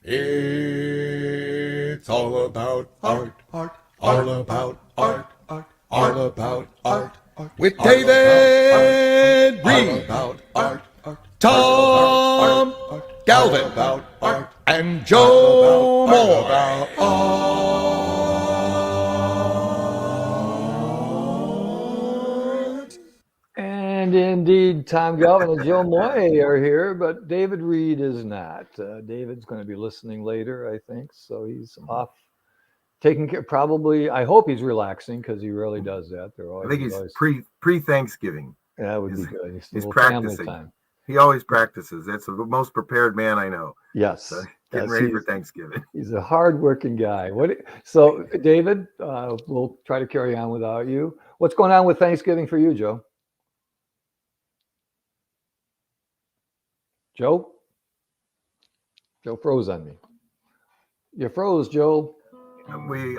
It's all about art, all about art, all about art. With David Reed, Tom Galvin, and Joe Moye. And indeed, Tom Galvin and Joe Moye are here, but David Reed is not. David's going to be listening later, I think. So he's off taking care. Probably, I hope he's relaxing because he really does that. I think he's pre-Thanksgiving. That would be good. He's practicing. Time. He always practices. That's the most prepared man I know. Yes. So getting ready for Thanksgiving. He's a hard-working guy. So, David, we'll try to carry on without you. What's going on with Thanksgiving for you, Joe? Joe froze on me. You froze, Joe. We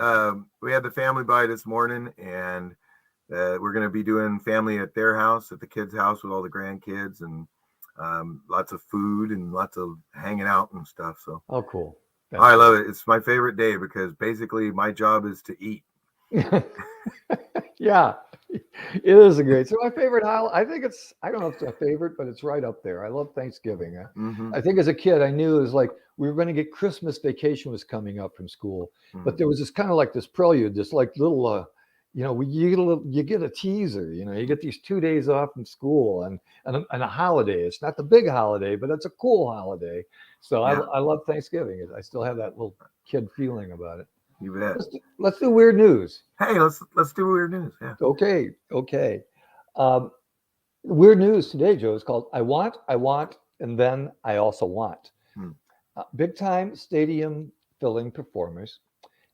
had the family by this morning, and we're going to be doing family at their house, at the kids' house with all the grandkids, and lots of food and lots of hanging out and stuff. So cool. I love it. It's my favorite day because basically my job is to eat. Yeah, it is a great. So my favorite holiday, I don't know if it's my favorite, but it's right up there. I love Thanksgiving. Mm-hmm. I think as a kid, I knew it was like we were going to get Christmas vacation was coming up from school, but there was this kind of like this prelude, this like little, you get a teaser, you get these 2 days off from school and a holiday. It's not the big holiday, but it's a cool holiday. So yeah. I love Thanksgiving. I still have that little kid feeling about it. You bet. Let's do weird news. Hey, let's do weird news. Yeah. Okay. Weird news today, Joe, is called I Want, and then I also want. Big time stadium filling performers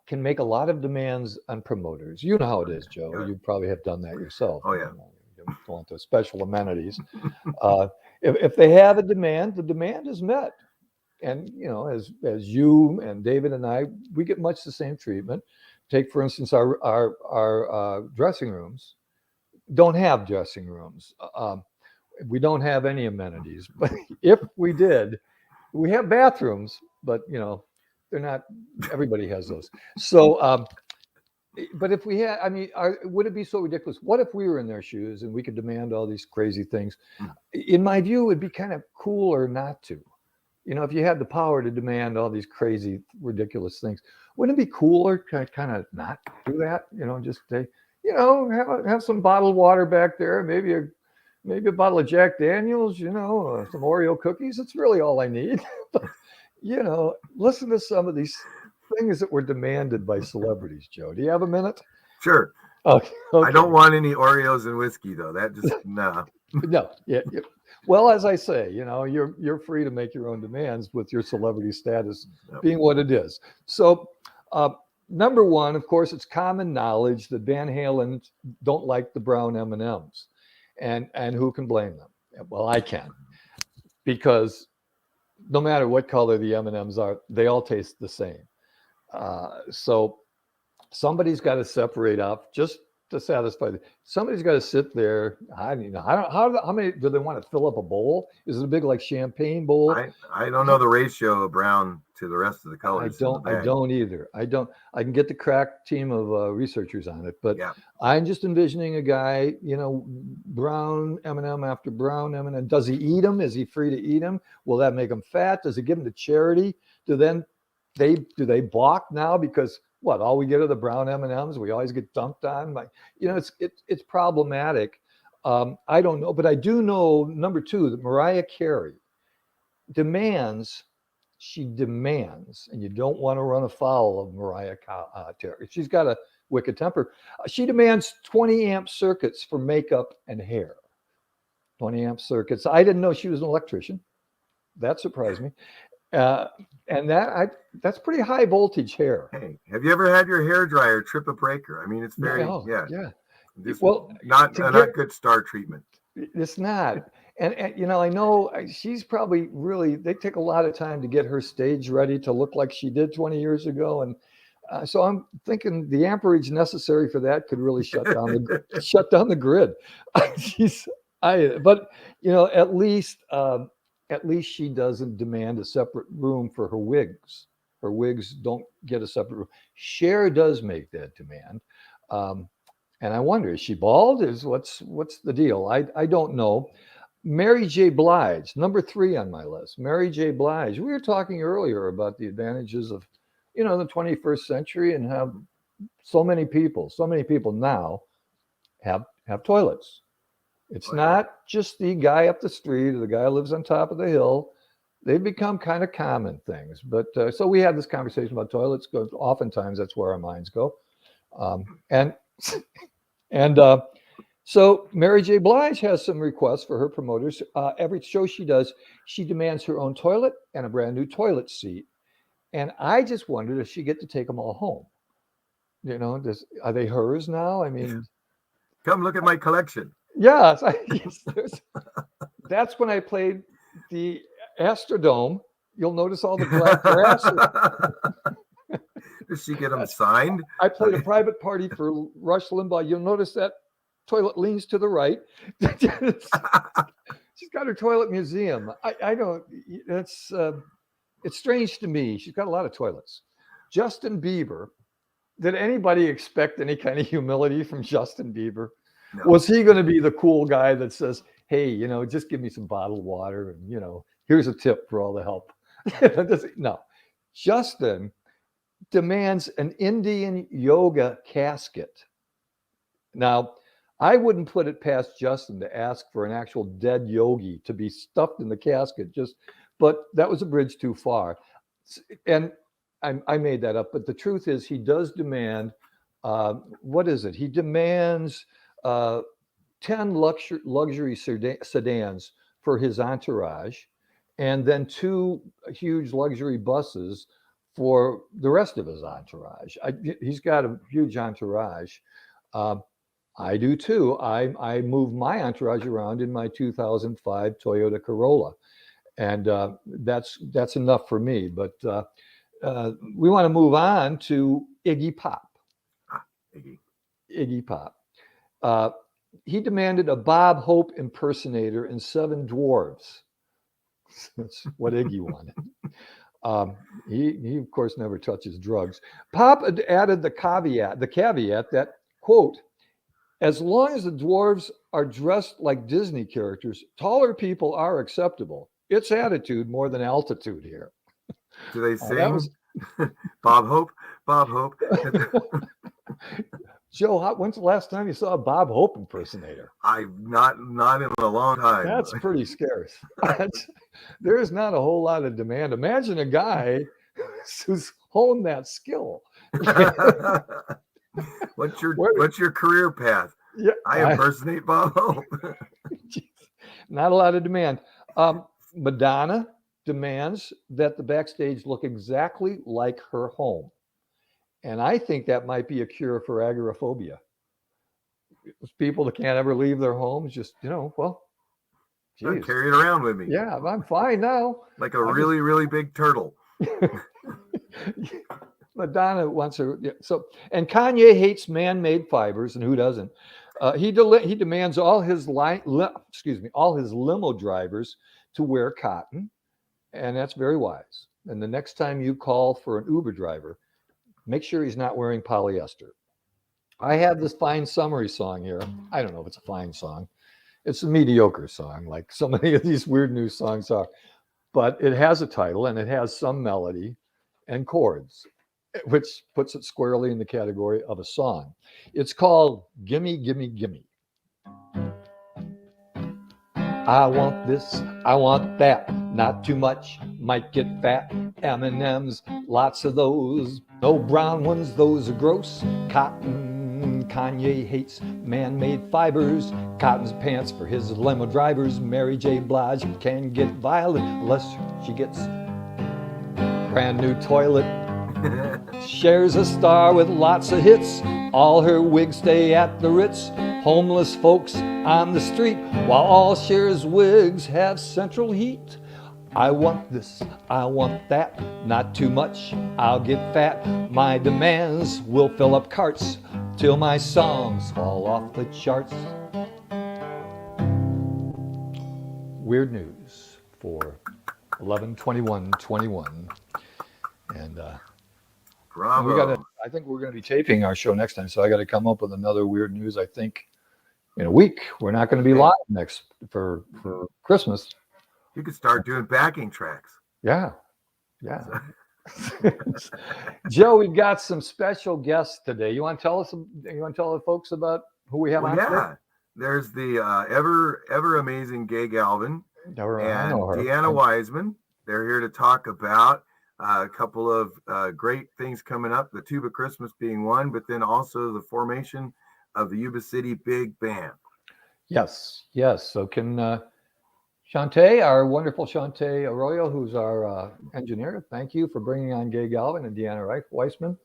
can make a lot of demands on promoters. You know how it is, Joe. Yeah. You probably have done that yourself. Oh, yeah. You want those special amenities. If they have a demand, the demand is met. And, as you and David and I, we get much the same treatment. Take, for instance, our dressing rooms don't have dressing rooms. We don't have any amenities. But if we did, we have bathrooms, but, they're not, everybody has those. So, but if we had, would it be so ridiculous? What if we were in their shoes and we could demand all these crazy things? In my view, it'd be kind of cooler not to. If you had the power to demand all these crazy, ridiculous things, wouldn't it be cooler to kind of not do that? Just say, have some bottled water back there, maybe a bottle of Jack Daniels, some Oreo cookies. It's really all I need. But, listen to some of these things that were demanded by celebrities, Joe. Do you have a minute? Sure. Okay. I don't want any Oreos and whiskey, though. That just, no. No. Yeah. Well, as I say, you're free to make your own demands with your celebrity status being what it is. So, number one, of course, it's common knowledge that Van Halen don't like the brown M&Ms, and who can blame them? Well, I can, because no matter what color the M&Ms are, they all taste the same. So somebody's got to separate out just to satisfy somebody's got to sit there. I don't know how many do they want to fill up a bowl? Is it a big like champagne bowl? I don't know the ratio of brown to the rest of the colors. I don't either. I can get the crack team of researchers on it, but yeah. I'm just envisioning a guy, brown M&M after brown M&M. Does he eat them? Is he free to eat them? Will that make him fat? Does he give them to charity? Do they balk now because all we get are the brown M&Ms? We always get dumped on. It's problematic. I don't know, but I do know, number two, that Mariah Carey demands, and you don't want to run afoul of Mariah Carey. She's got a wicked temper. She demands 20 amp circuits for makeup and hair. 20 amp circuits. I didn't know she was an electrician. That surprised me. And that's pretty high voltage hair. Hey, have you ever had your hair dryer trip a breaker? It's very yeah. Not good star treatment. It's not. And I know she's probably really, they take a lot of time to get her stage ready to look like she did 20 years ago. And so I'm thinking the amperage necessary for that could really shut down the grid. But at least at least she doesn't demand a separate room for her wigs. Her wigs don't get a separate room. Cher does make that demand. And I wonder, is she bald? What's the deal? I don't know. Mary J. Blige, number 3 on my list. Mary J. Blige. We were talking earlier about the advantages of, the 21st century and how so many people now have toilets. It's not just the guy up the street or the guy who lives on top of the hill. They've become kind of common things. But so we had this conversation about toilets. Oftentimes that's where our minds go. So Mary J. Blige has some requests for her promoters. Every show she does, she demands her own toilet and a brand new toilet seat. And I just wondered if she get to take them all home. Are they hers now? I mean, come look at my collection. Yeah, that's when I played the Astrodome. You'll notice all the black grass. Does she get them signed? I played a private party for Rush Limbaugh. You'll notice that toilet leans to the right. She's got her toilet museum. I don't. It's strange to me. She's got a lot of toilets. Justin Bieber. Did anybody expect any kind of humility from Justin Bieber? No. Was he going to be the cool guy that says, hey, just give me some bottled water and, here's a tip for all the help? No. Justin demands an Indian yoga casket. Now, I wouldn't put it past Justin to ask for an actual dead yogi to be stuffed in the casket, but that was a bridge too far. And I made that up, but the truth is he does demand, what is it? He demands 10 luxury sedans for his entourage, and then 2 huge luxury buses for the rest of his entourage. He's got a huge entourage. I do too. I move my entourage around in my 2005 Toyota Corolla, and that's enough for me. But we want to move on to Iggy Pop. Iggy Pop. He demanded a Bob Hope impersonator in 7 Dwarves. That's what Iggy wanted. He of course never touches drugs. Pop added the caveat that, quote, as long as the dwarves are dressed like Disney characters, taller people are acceptable. It's attitude more than altitude here. Do they sing? Bob Hope? Bob Hope. Joe, when's the last time you saw a Bob Hope impersonator? I've not in a long time. That's pretty scarce. There is not a whole lot of demand. Imagine a guy who's honed that skill. What's your career path? Yeah, I impersonate Bob Hope. Not a lot of demand. Madonna demands that the backstage look exactly like her home. And I think that might be a cure for agoraphobia. People that can't ever leave their homes, just, well, I carry it around with me. Yeah, I'm fine now. Like a really big turtle. Madonna wants her. Yeah, and Kanye hates man-made fibers, and who doesn't? He demands all his limo drivers to wear cotton, and that's very wise. And the next time you call for an Uber driver, make sure he's not wearing polyester. I have this fine summary song here. I don't know if it's a fine song. It's a mediocre song, like so many of these weird new songs are. But it has a title and it has some melody and chords, which puts it squarely in the category of a song. It's called Gimme, Gimme, Gimme. I want this, I want that, not too much, might get fat. M&Ms, lots of those. No brown ones, those are gross. Cotton, Kanye hates man-made fibers. Cotton's pants for his limo drivers. Mary J. Blige can get violent unless she gets brand new toilet. Shares a star with lots of hits. All her wigs stay at the Ritz. Homeless folks on the street, while all Cher's wigs have central heat. I want this, I want that, not too much, I'll get fat. My demands will fill up carts till my songs fall off the charts. Weird news. 11/21/21. And Bravo. we got to. I think we're going to be taping our show next time, so I got to come up with another weird news. I think in a week we're not going to be live next for Christmas. You could start doing backing tracks. Yeah. Joe, we've got some special guests today. You want to tell the folks about who we have on today? Yeah. There's the ever amazing Gay Galvin and Deanna Wiseman. They're here to talk about a couple of great things coming up. The Tuba Christmas being one, but then also the formation of the Yuba City Big Band. Yes. So can Shantae, our wonderful Shantae Arroyo, who's our engineer, thank you for bringing on Gay Galvin and Deanna Weissman,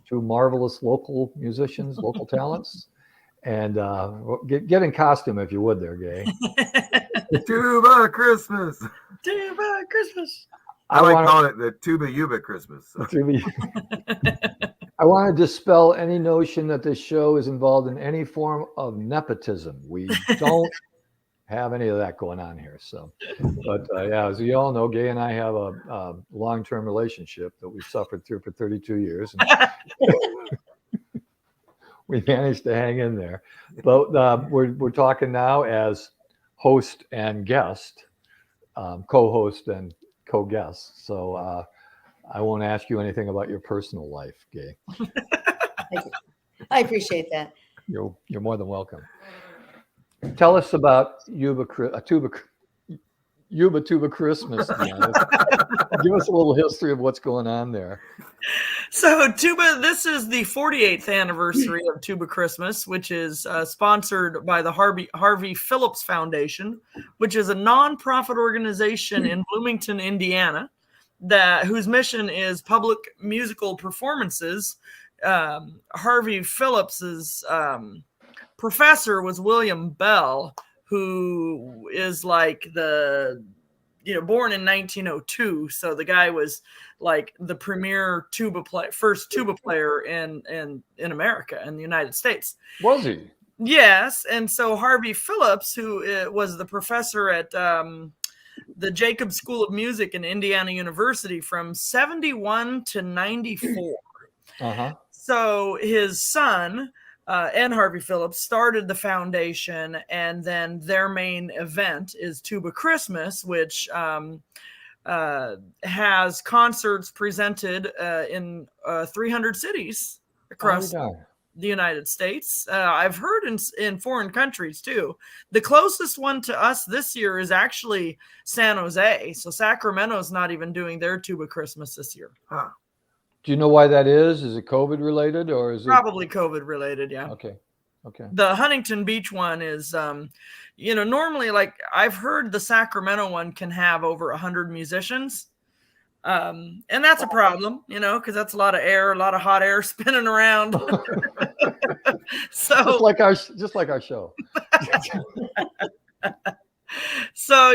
two marvelous local musicians, local talents. And get in costume if you would there, Gay. Tuba Christmas. Tuba Christmas. I like calling it the Tuba Yuba Christmas. So. I want to dispel any notion that this show is involved in any form of nepotism. We don't have any of that going on here. So, but as you all know, Gay and I have a long-term relationship that we've suffered through for 32 years. And we managed to hang in there. But we're talking now as host and guest, co-host and co-guest. So I won't ask you anything about your personal life, Gay. I appreciate that. You're more than welcome. Tell us about Yuba Tuba Christmas. Give us a little history of what's going on there. So Tuba, this is the 48th anniversary of Tuba Christmas, which is sponsored by the Harvey Phillips Foundation, which is a nonprofit organization in Bloomington, Indiana, whose mission is public musical performances. Harvey Phillips's professor was William Bell, who is like born in 1902. So the guy was like the premier first tuba player in America, in the United States. Was he? Yes. And so Harvey Phillips, who was the professor at the Jacobs School of Music in Indiana University from 71 to 94. Uh-huh. So his son and Harvey Phillips started the foundation, and then their main event is Tuba Christmas, which has concerts presented in 300 cities across the United States. I've heard in foreign countries too. The closest one to us this year is actually San Jose. So Sacramento's not even doing their Tuba Christmas this year. Huh. Do you know why that is? Is it COVID related or is Probably COVID related? Yeah. Okay. The Huntington Beach one is, normally, like I've heard the Sacramento one can have over 100 musicians. And that's a problem, because that's a lot of hot air spinning around. So just like our show. So,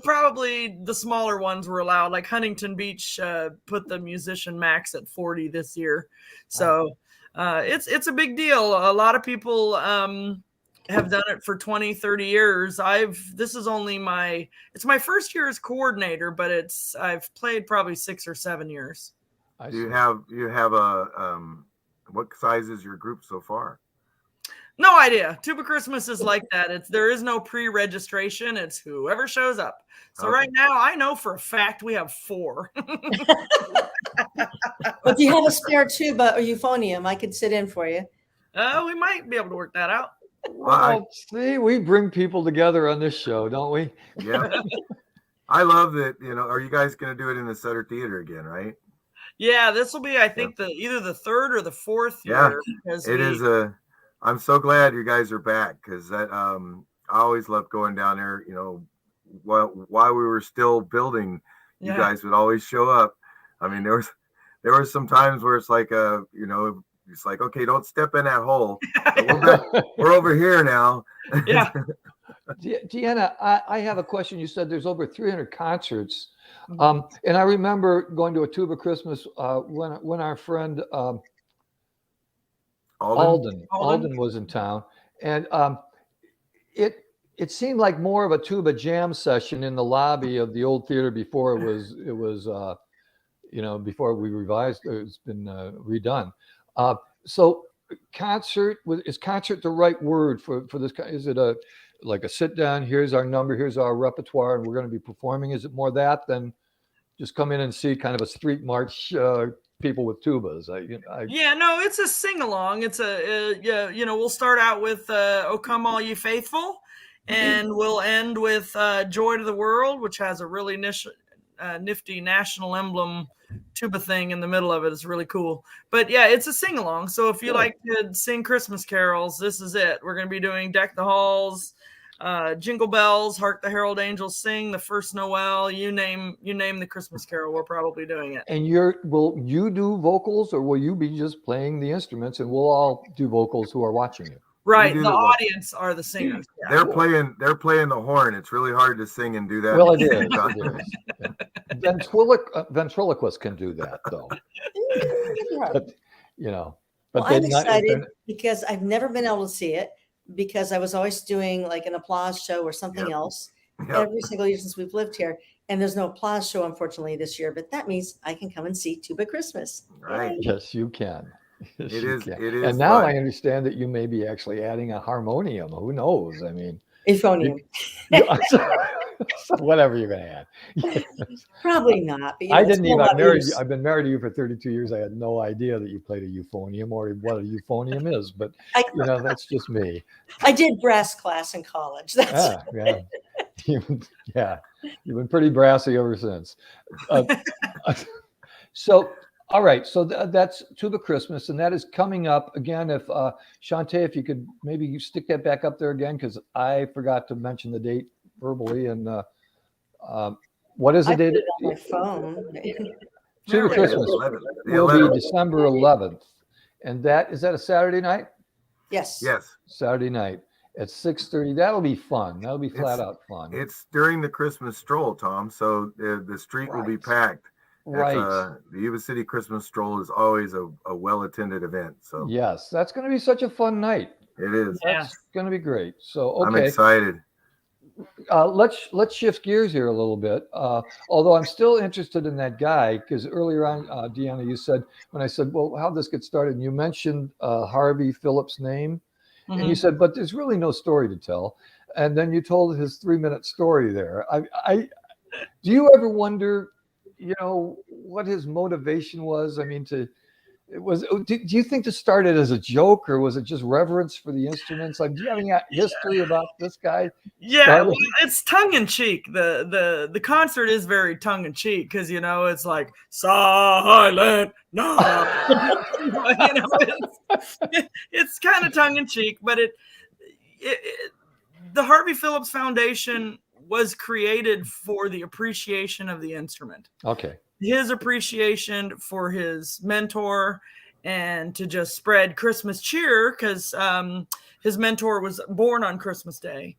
probably the smaller ones were allowed. Like Huntington Beach put the musician max at 40 this year. So it's a big deal. A lot of people have done it for 20, 30 years. This is only it's my first year as coordinator, but I've played probably 6 or 7 years. You have what size is your group so far? No idea. Tuba Christmas is like that. There is no pre-registration. It's whoever shows up. So Right now, I know for a fact we have 4. But do you have a spare tuba or euphonium? I could sit in for you. We might be able to work that out. Well, see, we bring people together on this show, don't we? Yeah. I love that. Are you guys going to do it in the Sutter Theater again, right? Yeah, this will be, I think, either the 3rd or the 4th year. Yeah, I'm so glad you guys are back, because that I always loved going down there. While we were still building, you guys would always show up. I mean, there was some times where it's like it's like, okay, don't step in that hole. We're over here now. Yeah. Deanna, I have a question. You said there's over 300 concerts, and I remember going to a Tuba Christmas when our friend Alden was in town, and it it seemed like more of a tuba jam session in the lobby of the old theater before it was before we revised. It's been redone. So is concert the right word for this? Is it like a sit down? Here's our number. Here's our repertoire, and we're going to be performing. Is it more that than just come in and see kind of a street march? People with tubas. Yeah, no, it's a sing along. It's we'll start out with "O Come All You Faithful," and we'll end with "Joy to the World," which has a really nifty national emblem tuba thing in the middle of it. It's really cool. But yeah, it's a sing along. So if you like to sing Christmas carols, this is it. We're going to be doing "Deck the Halls," "Jingle Bells," "Hark the Herald Angels Sing," "The First Noel." You name the Christmas carol, we're probably doing it. And will you do vocals, or will you be just playing the instruments, and we'll all do vocals who are watching you? Right, the audience are the singers. Yeah. They're playing the horn. It's really hard to sing and do that. Well, it is. Ventriloquists can do that, though. But, Well, I'm excited because I've never been able to see it, because I was always doing like an applause show or something else every single year since we've lived here. And there's no applause show, unfortunately, this year, but that means I can come and see Tuba Christmas. Right. Yay. Yes, you can. Yes, It is. And now I understand that you may be actually adding a harmonium. Who knows? I mean, Euphonium. Whatever you're going to add. Probably not. But, I didn't even. I've been married to you for 32 years. I had no idea that you played a euphonium or what a euphonium is. But that's just me. I did brass class in college. That's yeah. You've been pretty brassy ever since. So, all right. So that's Tuba Christmas, and that is coming up again. If Shantae, if you could maybe stick that back up there again, because I forgot to mention the date verbally. And what is the date? Put it on my phone. Tuba Christmas will be December 11th, and is that a Saturday night? Yes. Saturday night at 6:30. That'll be fun. That'll be flat out fun. It's during the Christmas stroll, Tom. So the street will be packed. Right. The Yuba City Christmas stroll is always a well-attended event. So yes, that's going to be such a fun night. It is. That's going to be great. So okay. I'm excited. Let's shift gears here a little bit. Although I'm still interested in that guy, because earlier on, Deanna, you said, when I said, well, how'd this get started? And you mentioned Harvey Phillips' name. And you said, but there's really no story to tell. And then you told his 3-minute story there. Do you ever wonder, what his motivation was? I mean, do you think to start it as a joke, or was it just reverence for the instruments? Like, do you have any history about this guy? Yeah, well, it's tongue in cheek. The concert is very tongue in cheek, because it's like silent no. It's kind of tongue in cheek, but the Harvey Phillips Foundation was created for the appreciation of the instrument. Okay. His appreciation for his mentor, and to just spread Christmas cheer, because his mentor was born on Christmas Day.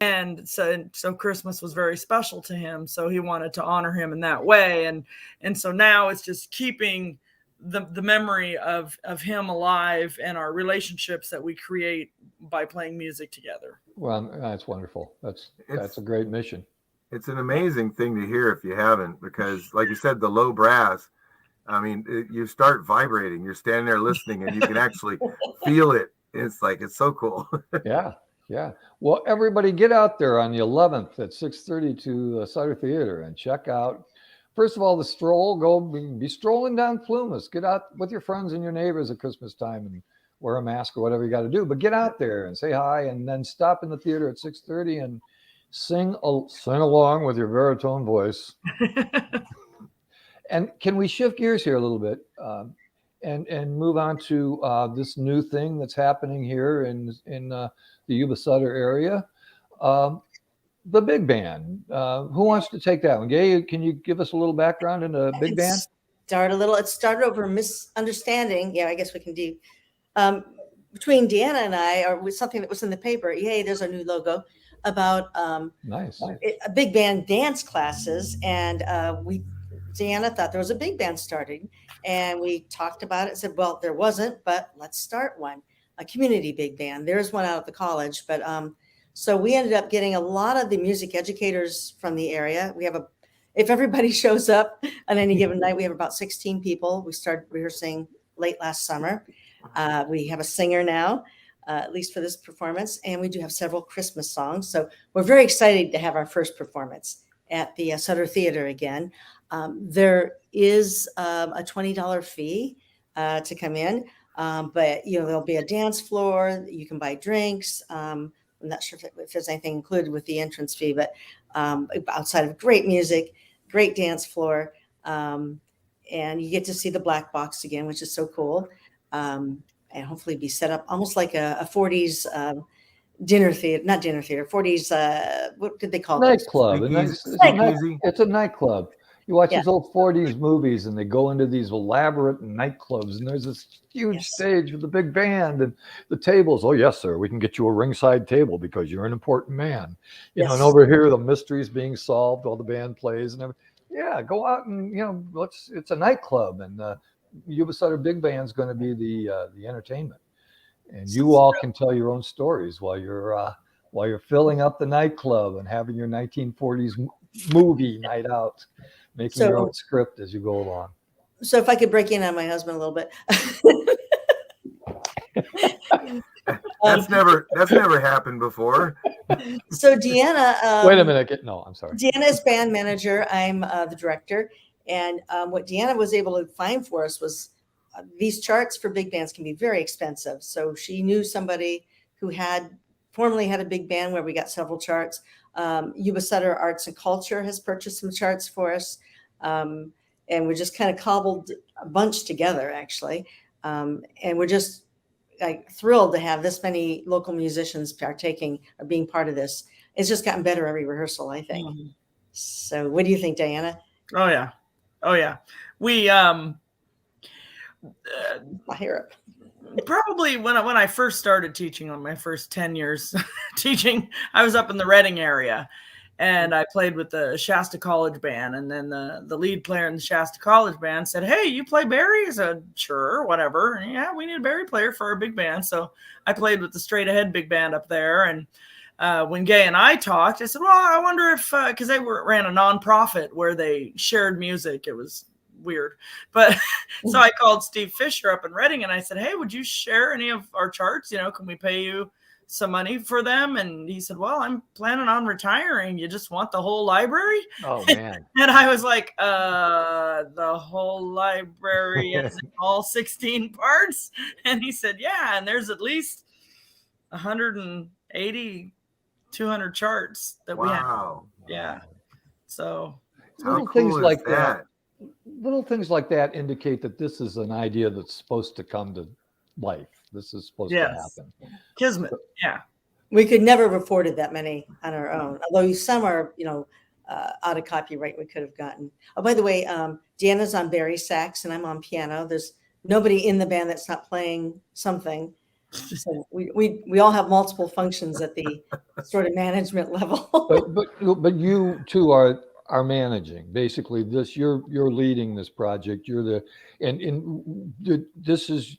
And so Christmas was very special to him. So he wanted to honor him in that way. And so now it's just keeping the memory of him alive, and our relationships that we create by playing music together. Well, that's wonderful. That's a great mission. It's an amazing thing to hear if you haven't, because like you said, the low brass, I mean, you start vibrating. You're standing there listening, and you can actually feel it. It's so cool. Yeah. Well, everybody get out there on the 11th at 6:30 to the Sutter Theater and check out, first of all, the stroll. Go be strolling down Plumas. Get out with your friends and your neighbors at Christmas time and wear a mask or whatever you got to do. But get out there and say hi, and then stop in the theater at 6:30 and sing along with your baritone voice. And can we shift gears here a little bit and move on to this new thing that's happening here in the Yuba-Sutter area? The big band. Who wants to take that one? Gay, can you give us a little background in the big band? It started over a misunderstanding. Yeah, I guess we can do. Between Deanna and I, or with something that was in the paper. Yay, there's our new logo about nice a big band dance classes, and Deanna thought there was a big band starting, and we talked about it and said, well, there wasn't, but let's start one, a community big band. There's one out at the college, but So we ended up getting a lot of the music educators from the area. If everybody shows up on any given night, we have about 16 people. We started rehearsing late last summer. We have a singer now, at least for this performance, and we do have several Christmas songs. So we're very excited to have our first performance at the Sutter Theater again. There is a $20 fee to come in, but there'll be a dance floor. You can buy drinks. I'm not sure if there's anything included with the entrance fee, but outside of great music, great dance floor, and you get to see the black box again, which is so cool, and hopefully be set up almost like a 40s dinner theater, not dinner theater, 40s, what did they call it? Nightclub. It's a nightclub. You watch these old 40s movies and they go into these elaborate nightclubs and there's this huge stage with a big band and the tables. Oh, yes, sir. We can get you a ringside table because you're an important man. You know, and over here, the mystery's being solved while the band plays and everything. Yeah, go out and, it's a nightclub and Yuba-Sutter Big Band's going to be the entertainment. And you all can tell your own stories while you're filling up the nightclub and having your 1940s movie night out. Making your own script as you go along. So if I could break in on my husband a little bit. That's never happened before. So Deanna. Wait a minute. No, I'm sorry. Deanna is band manager. I'm the director. And what Deanna was able to find for us was these charts for big bands can be very expensive. So she knew somebody who formerly had a big band where we got several charts. YubaSutterArts&Culture has purchased some charts for us. And we just kind of cobbled a bunch together, actually. And we're just thrilled to have this many local musicians partaking or being part of this. It's just gotten better every rehearsal, I think. Mm-hmm. So what do you think, Diana? Oh, yeah. We, I hear it. Probably when I first started teaching, on my first 10 years teaching, I was up in the Reading area and I played with the Shasta College band. And then the lead player in the Shasta College band said, "Hey, you play Barry?" I said, "Sure, whatever." And, "Yeah, we need a Barry player for our big band." So I played with the Straight Ahead big band up there. And when Gay and I talked, I said, "Well, I wonder if," because they ran a nonprofit where they shared music. It was weird, but so I called Steve Fisher up in Reading and I said, "Hey, would you share any of our charts? Can we pay you some money for them?" And he said, "Well, I'm planning on retiring. You just want the whole library?" Oh man. And I was like, the whole library is in all 16 parts? And he said, "Yeah, and there's at least 180, 200 charts that we have." Yeah. So little things like that. Little things like that indicate that this is an idea that's supposed to come to life. This is supposed to happen. Kismet. Yeah. We could never have afforded that many on our own. Although some are, out of copyright we could have gotten. Oh, by the way, Deanna's on Barry sax and I'm on piano. There's nobody in the band that's not playing something. So we all have multiple functions at the sort of management level. but you two are managing basically this. You're leading this project. You're this is.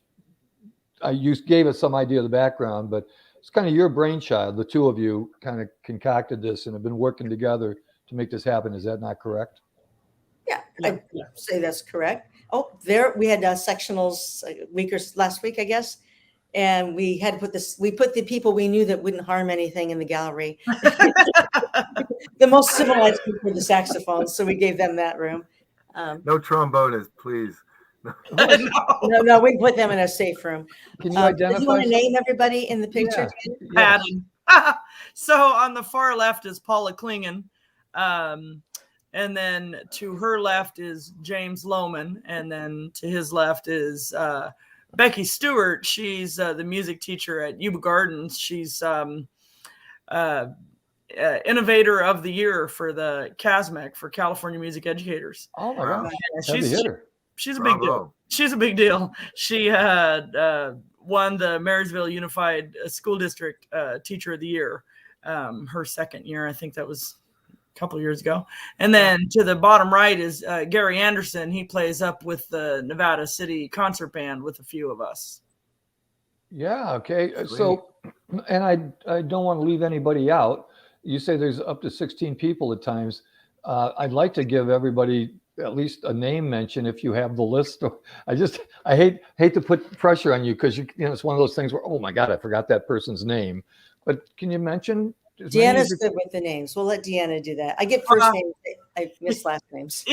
You gave us some idea of the background, but it's kind of your brainchild. The two of you kind of concocted this and have been working together to make this happen. Is that not correct? Yeah, I'd say that's correct. Oh, we had sectionals last week, I guess. And we had to put the people we knew that wouldn't harm anything in the gallery. The most civilized people were the saxophones, so we gave them that room. No trombonists, please. No, we put them in a safe room. Can you identify? Do you want to name everybody in the picture? Yeah. So on the far left is Paula Klingen. And then to her left is James Lohman. And then to his left is Becky Stewart. She's the music teacher at Yuba Gardens. She's Innovator of the Year for the CASMEC, for California Music Educators. Oh my gosh. She's a big deal. She's a big deal. She had won the Marysville Unified School District Teacher of the Year her second year. I think that was a couple of years ago. And then to the bottom right is Gary Anderson. He plays up with the Nevada City Concert Band with a few of us. Yeah. Okay. So, and I don't want to leave anybody out. You say there's up to 16 people at times. I'd like to give everybody at least a name mention if you have the list. I hate to put pressure on you because it's one of those things where, oh my God, I forgot that person's name. But can you mention? Deanna's good with the names. We'll let Deanna do that. I get first names. I miss last names.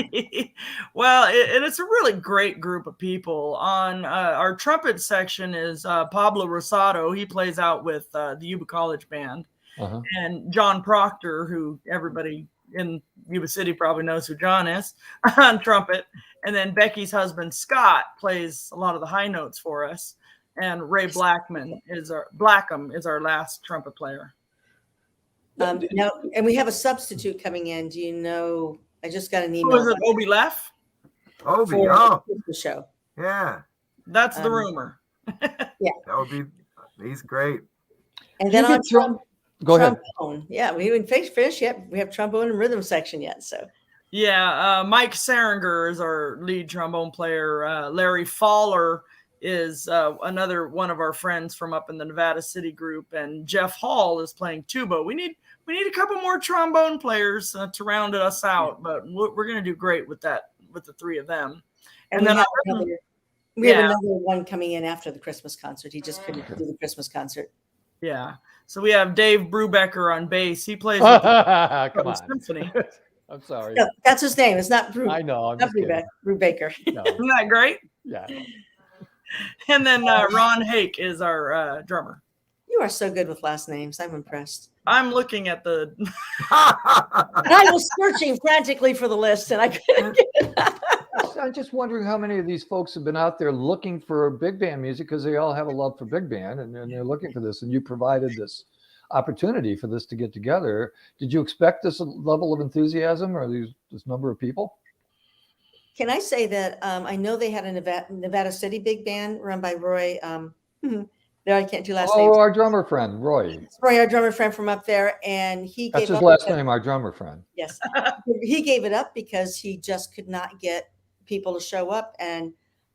Well, it's a really great group of people. On our trumpet section is Pablo Rosado. He plays out with the Yuba College Band. And John Proctor, who everybody in Yuba City probably knows who John is, on trumpet. And then Becky's husband, Scott, plays a lot of the high notes for us. And Ray Blackham is our last trumpet player. Now, and we have a substitute coming in. Do you know? I just got an email. Was it Obi Leff? Obi, the show. Yeah. That's the rumor. Yeah. That would be, he's great. And then on Go ahead. Trombone. Yeah, we haven't finished yet. We have trombone and rhythm section yet. So. Yeah, Mike Saringer is our lead trombone player. Larry Faller is another one of our friends from up in the Nevada City group, and Jeff Hall is playing tuba. We need a couple more trombone players to round us out, but we're going to do great with that, with the three of them. And then we have another one coming in after the Christmas concert. He just couldn't do the Christmas concert. Yeah. So we have Dave Brubaker on bass. He plays with the symphony. I'm sorry. No, that's his name. It's not Brew. I know. I'm not Brubaker. No. Isn't that great? Yeah. And then Ron Hake is our drummer. You are so good with last names. I'm impressed. I'm looking at the. And I was searching frantically for the list, and I couldn't get it. I'm just wondering how many of these folks have been out there looking for big band music because they all have a love for big band and they're looking for this. And you provided this opportunity for this to get together. Did you expect this level of enthusiasm or this number of people? Can I say that I know they had a Nevada City big band run by Roy. There, I can't do last names. Oh, our drummer friend, Roy. Roy, our drummer friend from up there. And he That's his last name, our drummer friend. Yes. He gave it up because he just could not get people to show up. And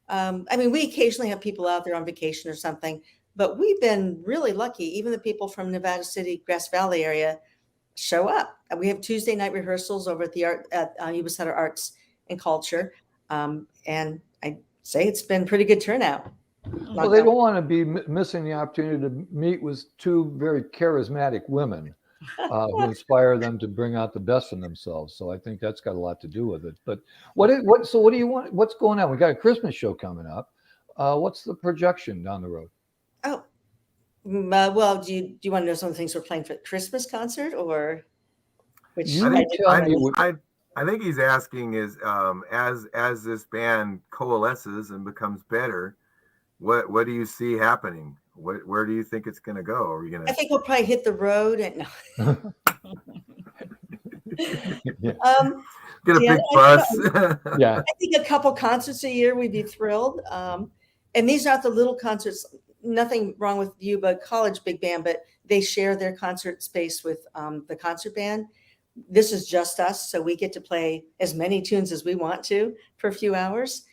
I mean, we occasionally have people out there on vacation or something, but we've been really lucky. Even the people from Nevada City, Grass Valley area show up. And we have Tuesday night rehearsals over at YubaSutterArts&Culture. And I say it's been pretty good turnout. Well, they don't want to be missing the opportunity to meet with two very charismatic women who inspire them to bring out the best in themselves. So I think that's got a lot to do with it. But what do you want? What's going on? We got a Christmas show coming up. What's the projection down the road? Oh, well, do you want to know some of the things we're playing for the Christmas concert, or which? I think he's asking is as this band coalesces and becomes better, what do you see happening? Where do you think it's going to go? Are we going to? I think we'll probably hit the road and get a big bus. Yeah, I think a couple concerts a year we'd be thrilled. And these aren't the little concerts. Nothing wrong with Yuba College Big Band, but they share their concert space with the concert band. This is just us, so we get to play as many tunes as we want to for a few hours.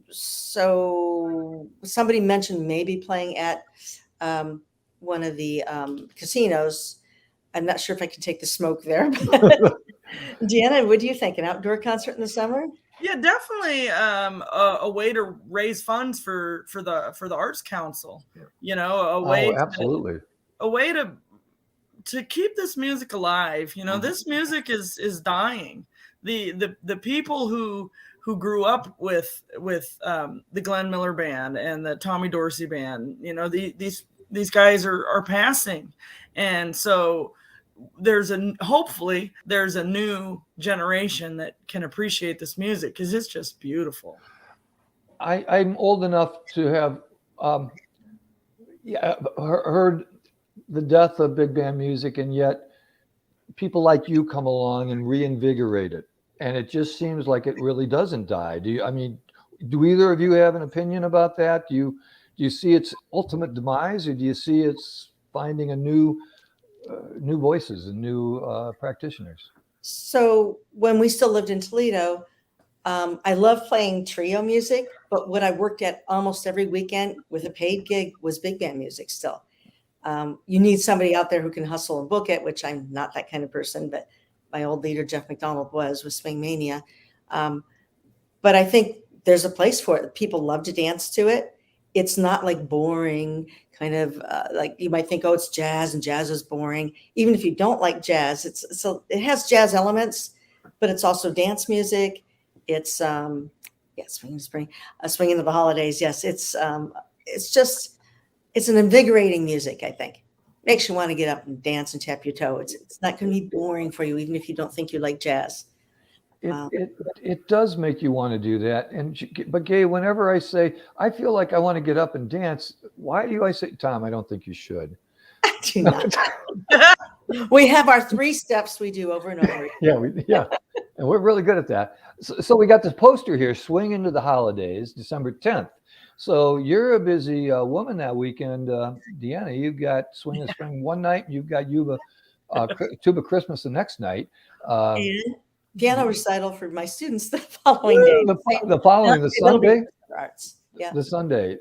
So somebody mentioned maybe playing at one of the casinos. I'm not sure if I can take the smoke there. Deanna, what do you think? An outdoor concert in the summer? Yeah, definitely a way to raise funds for the Arts Council. You know, a way absolutely a way to keep this music alive. You know, this music is dying. The people who grew up with the Glenn Miller Band and the Tommy Dorsey Band, you know, these guys are passing, and so hopefully there's a new generation that can appreciate this music because it's just beautiful. I'm old enough to have heard the death of big band music, and yet people like you come along and reinvigorate it. And it just seems like it really doesn't die. Do either of you have an opinion about that? Do you see its ultimate demise, or do you see it's finding a new voices and new practitioners? So when we still lived in Toledo, I love playing trio music, but what I worked at almost every weekend with a paid gig was big band music still. You need somebody out there who can hustle and book it, which I'm not that kind of person, but my old leader, Jeff McDonald, was with Swing Mania. But I think there's a place for it. People love to dance to it. It's not like boring, kind of like you might think, oh, it's jazz and jazz is boring. Even if you don't like jazz, it has jazz elements, but it's also dance music. It's swing into the holidays. Yes, it's an invigorating music. I think makes you want to get up and dance and tap your toe. It's not going to be boring for you, even if you don't think you like jazz. It does make you want to do that. But Gay, whenever I say I feel like I want to get up and dance, why do I say, Tom, I don't think you should? I do not. We have our 3 steps we do over and over. Yeah, and we're really good at that. So we got this poster here, Swing into the Holidays, December 10th. So you're a busy woman that weekend, Deanna. You've got Swing in the Spring one night, and you've got Tuba Christmas the next night. And piano recital for my students the following day. The following, the Sunday. Arts. Yeah. The Sunday.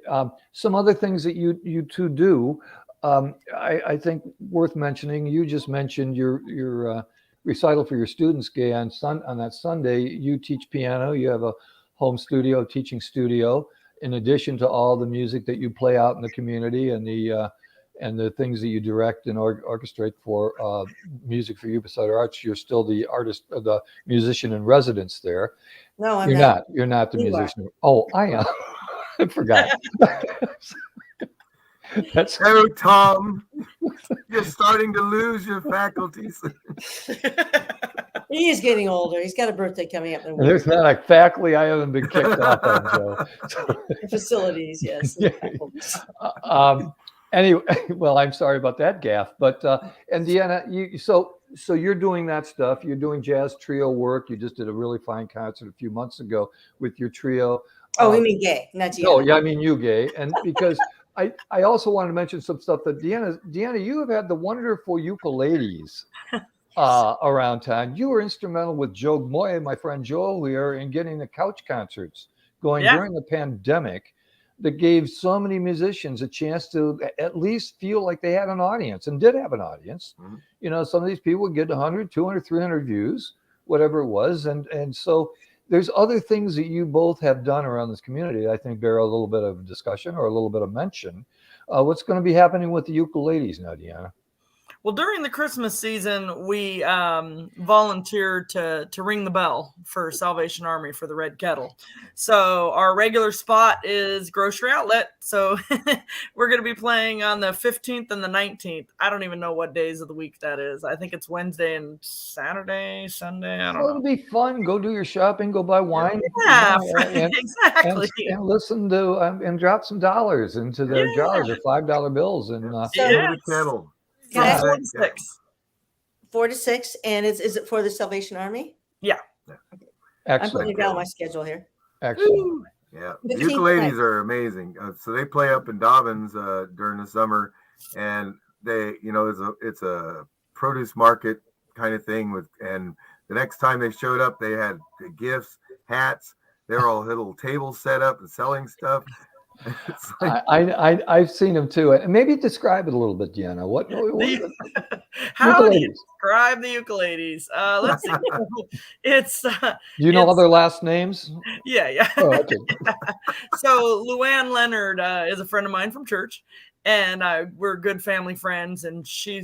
Some other things that you two do. I think worth mentioning. You just mentioned your recital for your students, Gay, on that Sunday. You teach piano. You have a home studio, teaching studio. In addition to all the music that you play out in the community and the things that you direct and orchestrate for music for YubaSutterArts, you're still the artist, the musician in residence there. No, I'm not. not. You're not the musician. Oh, I am. I forgot. Oh, Tom, you're starting to lose your faculties. He is getting older. He's got a birthday coming up. There's not a faculty I haven't been kicked off of, Joe. Facilities, yes. Anyway, well, I'm sorry about that gaffe, but and Deanna, so you're doing that stuff. You're doing jazz trio work. You just did a really fine concert a few months ago with your trio. Oh, you mean Gay, not Deanna. No, yeah, I mean you, Gay, and because I also wanted to mention some stuff that Deanna, you have had the wonderful ukuleles around town. You were instrumental with Joe Moye, my friend Joel here, in getting the couch concerts going during the pandemic that gave so many musicians a chance to at least feel like they had an audience and did have an audience. Mm-hmm. You know, some of these people would get 100, 200, 300 views, whatever it was. And so there's other things that you both have done around this community that I think bear a little bit of discussion or a little bit of mention. What's going to be happening with the ukuleles now, Deanna? Well, during the Christmas season, we volunteered to ring the bell for Salvation Army for the Red Kettle. So our regular spot is Grocery Outlet. So we're going to be playing on the 15th and the 19th. I don't even know what days of the week that is. I think it's Wednesday and Saturday, Sunday. I don't know. It'll be fun. Go do your shopping. Go buy wine. Yeah, exactly. And listen to and drop some dollars into their jars or $5 bills and the kettle. 4 to 6. 4 to 6, and is it for the Salvation Army? Yeah. Excellent. I'm putting it down on my schedule here. Excellent. Yeah, the ukuleles are amazing. So they play up in Dobbins during the summer, and they, it's a produce market kind of thing and the next time they showed up, they had gifts, hats. They were all little tables set up and selling stuff. I've seen them too. And maybe describe it a little bit, Deanna. How do you describe the ukuleles? Let's see. It's other last names? Yeah. Oh, okay. So Luann Leonard is a friend of mine from church, and we're good family friends, and she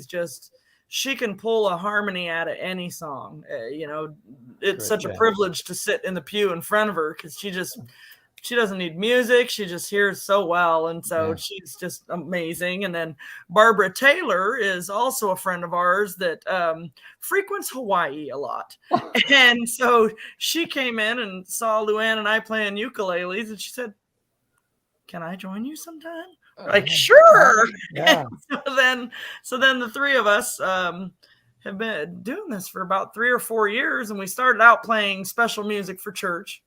can pull a harmony out of any song. It's such a privilege to sit in the pew in front of her because she doesn't need music. She just hears so well. And so she's just amazing. And then Barbara Taylor is also a friend of ours that frequents Hawaii a lot. And so she came in and saw Luann and I playing ukuleles. And she said, "Can I join you sometime?" Like, sure. Yeah. So then the three of us have been doing this for about 3 or 4 years. And we started out playing special music for church.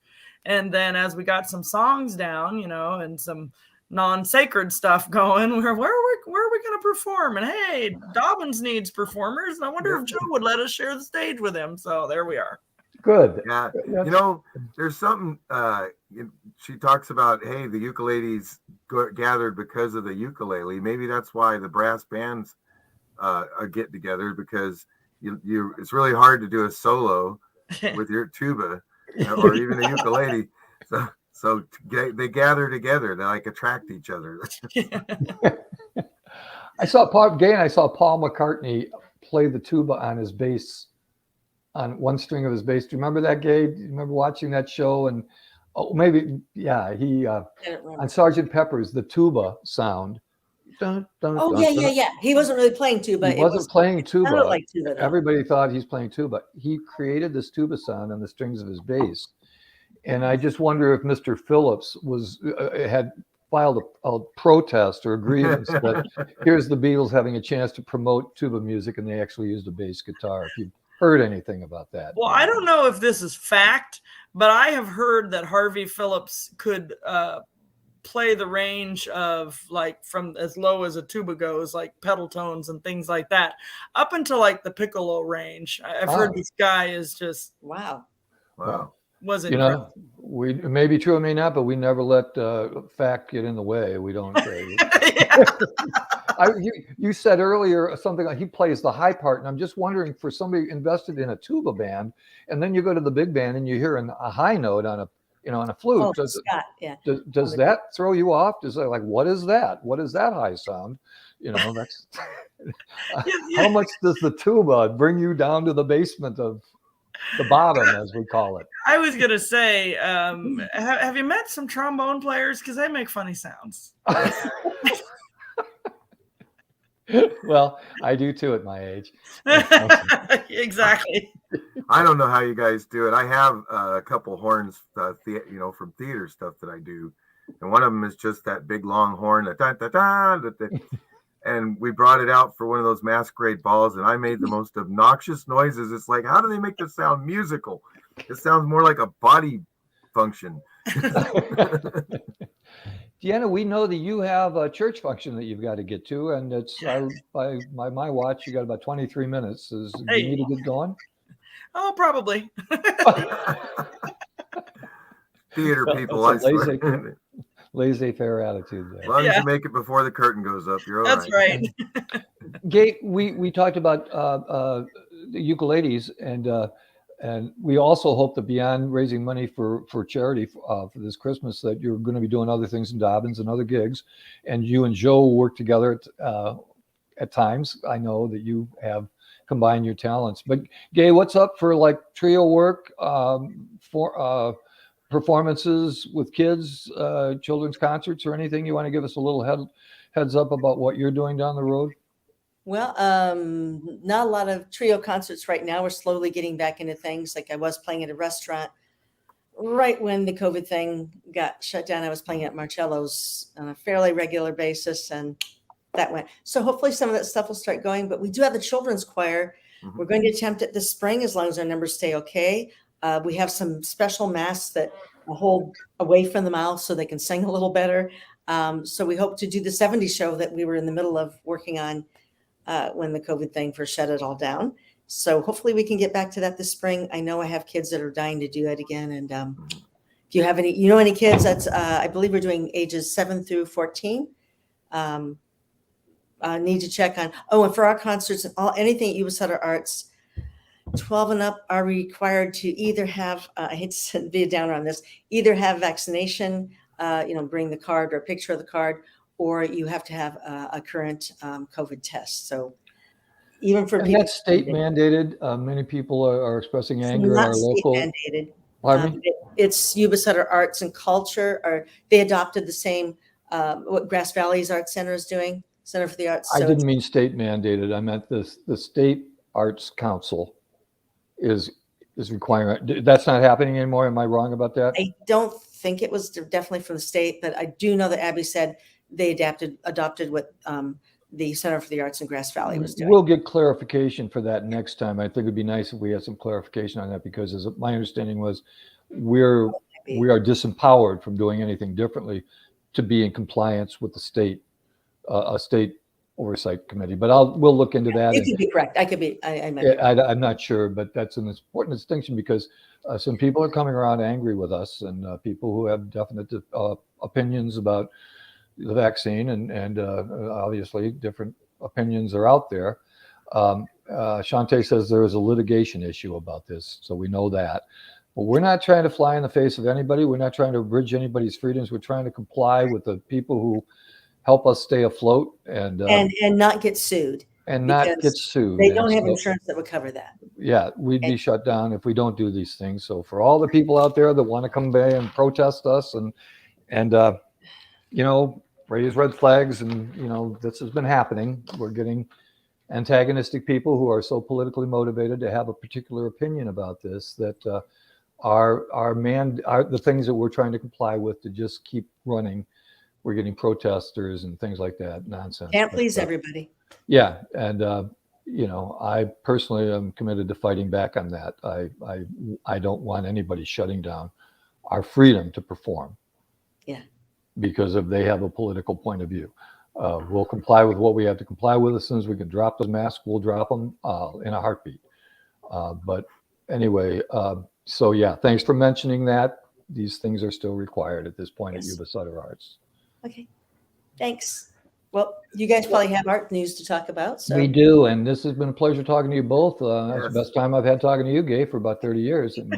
And then as we got some songs down, and some non-sacred stuff going, where are we going to perform? And hey, Dobbins needs performers. And I wonder if Joe would let us share the stage with him. So there we are. Good. Yeah, That's- there's something. She talks about, hey, the ukuleles gathered because of the ukulele. Maybe that's why the brass bands get together, because you it's really hard to do a solo with your tuba or even a ukulele. So they gather together. They like attract each other. I saw Paul McCartney play the tuba on his bass, on one string of his bass. Do you remember that, Gabe? Do you remember watching that show? And maybe, yeah, he on Sgt. Pepper's, the tuba sound. Dun, dun, Oh, dun, yeah, yeah. He wasn't really playing tuba. He wasn't playing tuba. Like tuba, though. Everybody thought he's playing tuba. He created this tuba sound on the strings of his bass. And I just wonder if Mr. Phillips had filed a protest or a grievance that here's the Beatles having a chance to promote tuba music, and they actually used a bass guitar. If you've heard anything about that. Well, I don't know if this is fact, but I have heard that Harvey Phillips could play the range of, like, from as low as a tuba goes, like pedal tones and things like that, up until like the piccolo range. I've heard this guy is just wow. Was it? We may be true, it may not, but we never let fact get in the way. We don't. You said earlier something like he plays the high part, and I'm just wondering, for somebody invested in a tuba band, and then you go to the big band and you hear a high note on a on a flute. Oh, does does that throw you off? Is it like, what is that? What is that high sound? That's how much does the tuba bring you down to the basement of the bottom, as we call it? I was gonna say, have you met some trombone players? Because they make funny sounds. Well, I do too at my age. Exactly. I don't know how you guys do it. I have a couple horns, from theater stuff that I do, and one of them is just that big long horn, and we brought it out for one of those masquerade balls, and I made the most obnoxious noises. It's like, how do they make this sound musical? It sounds more like a body function. Deanna, we know that you have a church function that you've got to get to, and it's by my watch, you got about 23 minutes. Do you need to get going? Oh, probably. Theater people, laissez-faire attitude there. As long as you make it before the curtain goes up, you're all right. That's right. Gabe, we talked about the ukuleles, and we also hope that beyond raising money for charity for this Christmas, that you're going to be doing other things in Dobbins and other gigs, and you and Joe work together at times. I know that you have combined your talents. But Gabe, what's up for like trio work, for performances with kids, children's concerts, or anything? You want to give us a little heads up about what you're doing down the road? Well, not a lot of trio concerts right now. We're slowly getting back into things. Like I was playing at a restaurant right when the COVID thing got shut down. I was playing at Marcello's on a fairly regular basis, and that went. So hopefully some of that stuff will start going. But we do have the children's choir. Mm-hmm. We're going to attempt it this spring as long as our numbers stay okay. We have some special masks that hold away from the mouth so they can sing a little better. So we hope to do the 70s show that we were in the middle of working on when the COVID thing first shut it all down. So hopefully we can get back to that this spring. I know I have kids that are dying to do that again. And if you have any kids, that's I believe we're doing ages 7 through 14. Need to check on. Oh, and for our concerts and anything at Yuba-Sutter Arts, 12 and up are required to either have, I hate to be a downer on this, either have vaccination, bring the card or a picture of the card, or you have to have a current COVID test. So even for people. That's state mandated. Many people are expressing anger at our local. Mandated. Pardon me? It's YubaSutterArts&Culture, or they adopted the same, what Grass Valley's Art Center is doing, Center for the Arts. I didn't mean state mandated. I meant the State Arts Council is requiring. That's not happening anymore. Am I wrong about that? I don't think it was definitely from the state, but I do know that Abby said they adopted what the Center for the Arts in Grass Valley was doing. We'll get clarification for that next time. I think it'd be nice if we had some clarification on that, because as my understanding was, we are disempowered from doing anything differently to be in compliance with the state, a state oversight committee. But we'll look into that. You could be correct. I could be. I might be. I'm not sure, but that's an important distinction because some people are coming around angry with us, and people who have definite opinions about the vaccine, and obviously different opinions are out there. Shantae says there is a litigation issue about this, so we know that. But we're not trying to fly in the face of anybody. We're not trying to abridge anybody's freedoms. We're trying to comply with the people who help us stay afloat and not get sued. And not get sued. They don't have insurance that would cover that. Yeah, we'd be shut down if we don't do these things. So for all the people out there that want to come by and protest us and raise red flags, and this has been happening. We're getting antagonistic people who are so politically motivated to have a particular opinion about this that are the things that we're trying to comply with to just keep running. We're getting protesters and things like that. Nonsense. Can't please everybody. Yeah, and I personally am committed to fighting back on that. I don't want anybody shutting down our freedom to perform. Yeah. Because if they have a political point of view, we'll comply with what we have to comply with. As soon as we can drop the mask, we'll drop them in a heartbeat. But anyway, so yeah, thanks for mentioning that. These things are still required at this point at Yuba-Sutter Arts. Okay, thanks. Well, you guys probably have art news to talk about. So. We do, and this has been a pleasure talking to you both. It's the best time I've had talking to you, Gay, for about 30 years. And,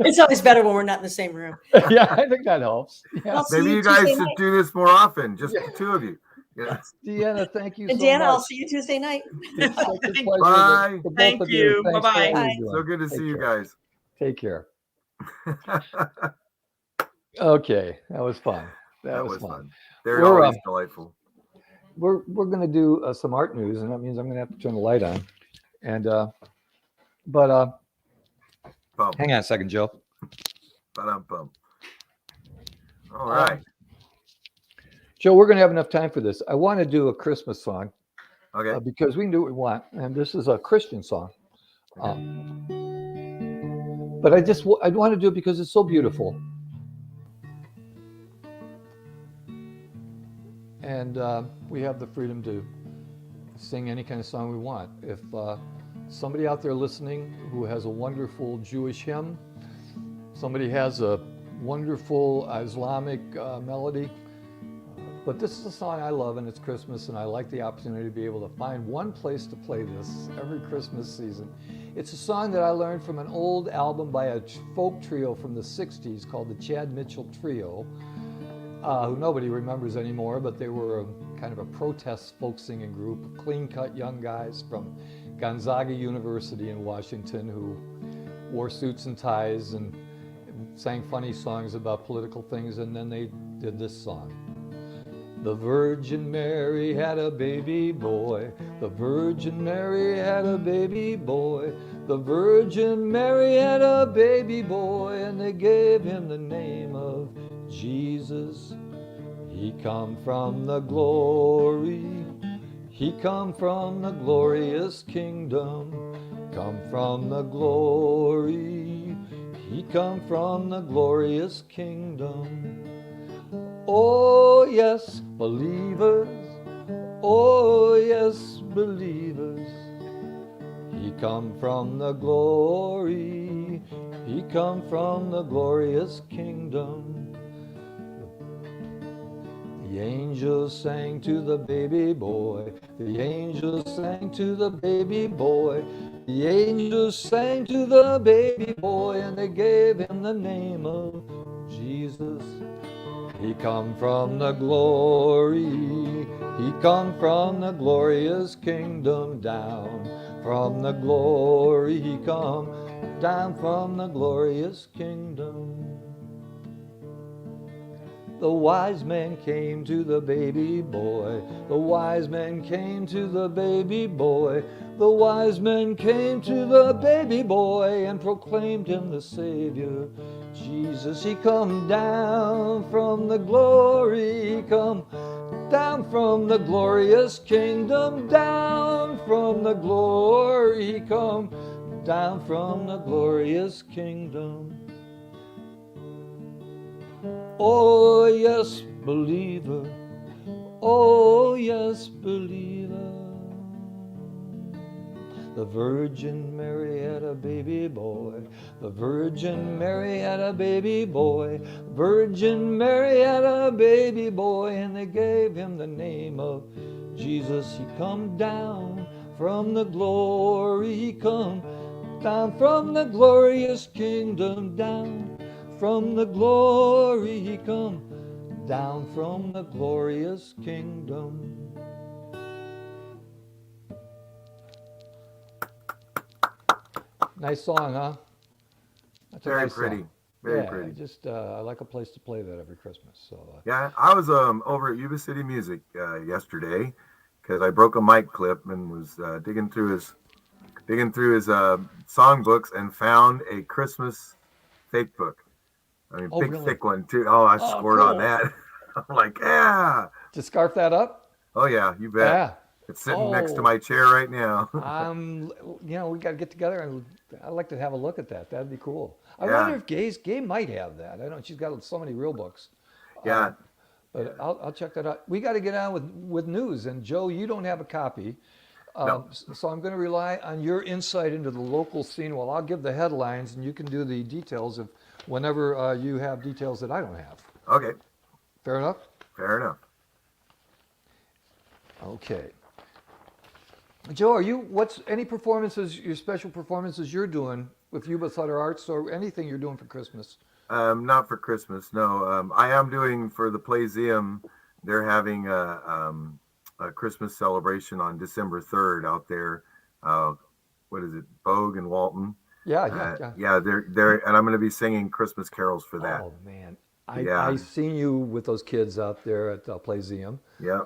it's always better when we're not in the same room. Yeah, I think that helps. Yeah. Maybe you guys should do this more often, just the two of you. Yeah. Deanna, thank you so Deanna, much. I'll see you Tuesday night. Bye. Thank you. Bye-bye. So good to see you guys. Take care. Okay, that was fun. That was fun. They're always delightful. We're going to do some art news, and that means I'm going to have to turn the light on. And hang on a second, Joe. All right. Joe, we're going to have enough time for this. I want to do a Christmas song. Okay. Because we can do what we want, and this is a Christian song. But I want to do it because it's so beautiful. And we have the freedom to sing any kind of song we want. If somebody out there listening who has a wonderful Jewish hymn, somebody has a wonderful Islamic melody, but this is a song I love, and it's Christmas, and I like the opportunity to be able to find one place to play this every Christmas season. It's a song that I learned from an old album by a folk trio from the 60s called the Chad Mitchell Trio, who nobody remembers anymore, but they were kind of a protest folk singing group of clean-cut young guys from Gonzaga University in Washington who wore suits and ties and sang funny songs about political things, and then they did this song. The Virgin Mary had a baby boy. The Virgin Mary had a baby boy. The Virgin Mary had a baby boy, and they gave him the name of Jesus. He come from the glory. He come from the glorious kingdom. Come from the glory. He come from the glorious kingdom. Oh yes, believers. Oh yes, believers. He come from the glory. He come from the glorious kingdom. The angels sang to the baby boy. The angels sang to the baby boy. The angels sang to the baby boy, and they gave him the name of Jesus. He come from the glory. He come from the glorious kingdom down. From the glory he come down from the glorious kingdom. The wise men came to the baby boy. The wise men came to the baby boy. The wise men came to the baby boy and proclaimed him the Savior. Jesus, he come down from the glory. He come down from the glorious kingdom. Down from the glory. He come down from the glorious kingdom. Oh yes, believer. Oh, yes, believer. The Virgin Mary had a baby boy. The Virgin Mary had a baby boy. Virgin Mary had a baby boy, and they gave him the name of Jesus. He come down from the glory. He come down from the glorious kingdom. Down from the glory. He come down from the glorious kingdom. Nice song, huh? That's a Very nice pretty. song. Very Yeah, pretty. just I like a place to play that every Christmas. So Yeah, I was over at Yuba City Music yesterday because I broke a mic clip and was digging through his song books and found a Christmas fake book. I mean, oh, big really? thick one too. Oh, I Oh, scored on cool. that. I'm like, yeah. To scarf that up? Oh yeah, you bet. Yeah. It's sitting next to Oh, my chair right now. we got to get together and I'd like to have a look at that. That'd be cool. I Yeah. wonder if Gay might have that. I know she's got so many real books. Yeah. But I'll check that out. We got to get on with news. And Joe, you don't have a copy. No. So I'm going to rely on your insight into the local scene. Well, I'll give the headlines and you can do the details of whenever you have details that I don't have. Okay. Fair enough? Fair enough. Okay. Joe, what's any performances, your special performances you're doing with Yuba-Sutter Arts or anything you're doing for Christmas? Not for Christmas. No. I am doing for the Playseum. They're having a Christmas celebration on December 3rd out there. What is it? Bogue and Walton. Yeah. Yeah. They're and I'm going to be singing Christmas carols for that. Oh man, Yeah. I seen you with those kids out there at the Playseum. Yeah.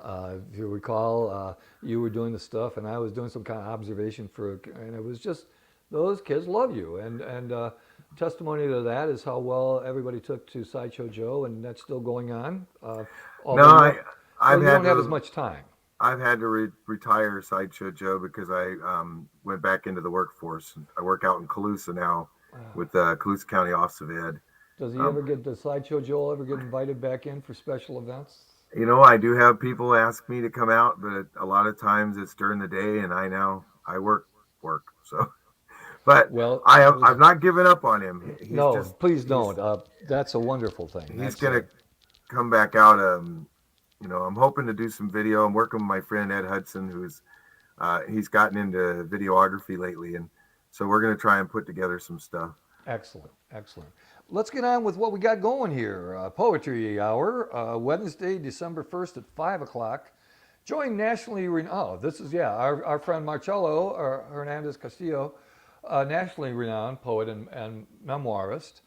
If you recall, you were doing the stuff, and I was doing some kind of observation and it was just those kids love you, and testimony to that is how well everybody took to Sideshow Joe, and that's still going on. No, you don't have as much time. I've had to retire Sideshow Joe because I went back into the workforce. I work out in Colusa now with the Colusa County Office of Ed. Does does Sideshow Joel ever get invited back in for special events? You know, I do have people ask me to come out, but a lot of times it's during the day, and I work. So, but well, I've not given up on him. Please don't. That's a wonderful thing. He's gonna come back out. I'm hoping to do some video. I'm working with my friend Ed Hudson, who's he's gotten into videography lately, and so we're gonna try and put together some stuff. Excellent. Let's get on with what we got going here. Poetry Hour, Wednesday, December 1st at 5 o'clock. Join nationally renowned, our friend Marcello Hernandez Castillo, nationally renowned poet and memoirist.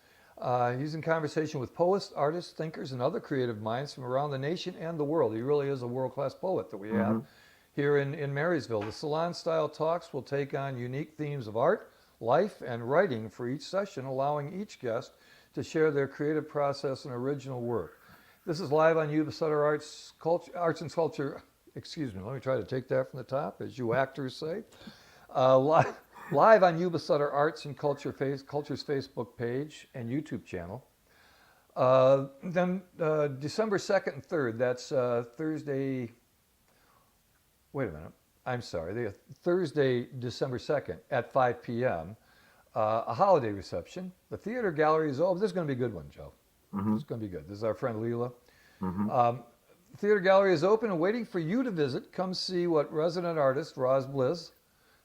He's in conversation with poets, artists, thinkers, and other creative minds from around the nation and the world. He really is a world-class poet that we have here in Marysville. The salon-style talks will take on unique themes of art, life, and writing for each session, allowing each guest to share their creative process and original work. This is live on YubaSutter Arts and Culture. Excuse me, let me try to take that from the top, as you actors say. Live on YubaSutter Arts and Culture's Facebook page and YouTube channel. Then December 2nd and 3rd, that's Thursday. Wait a minute. I'm sorry. Thursday, December 2nd at 5 p.m. A holiday reception. The theater gallery is open. This is going to be a good one, Joe. This is going to be good. This is our friend Leela. The theater gallery is open and waiting for you to visit. Come see what resident artist Roz Bliss,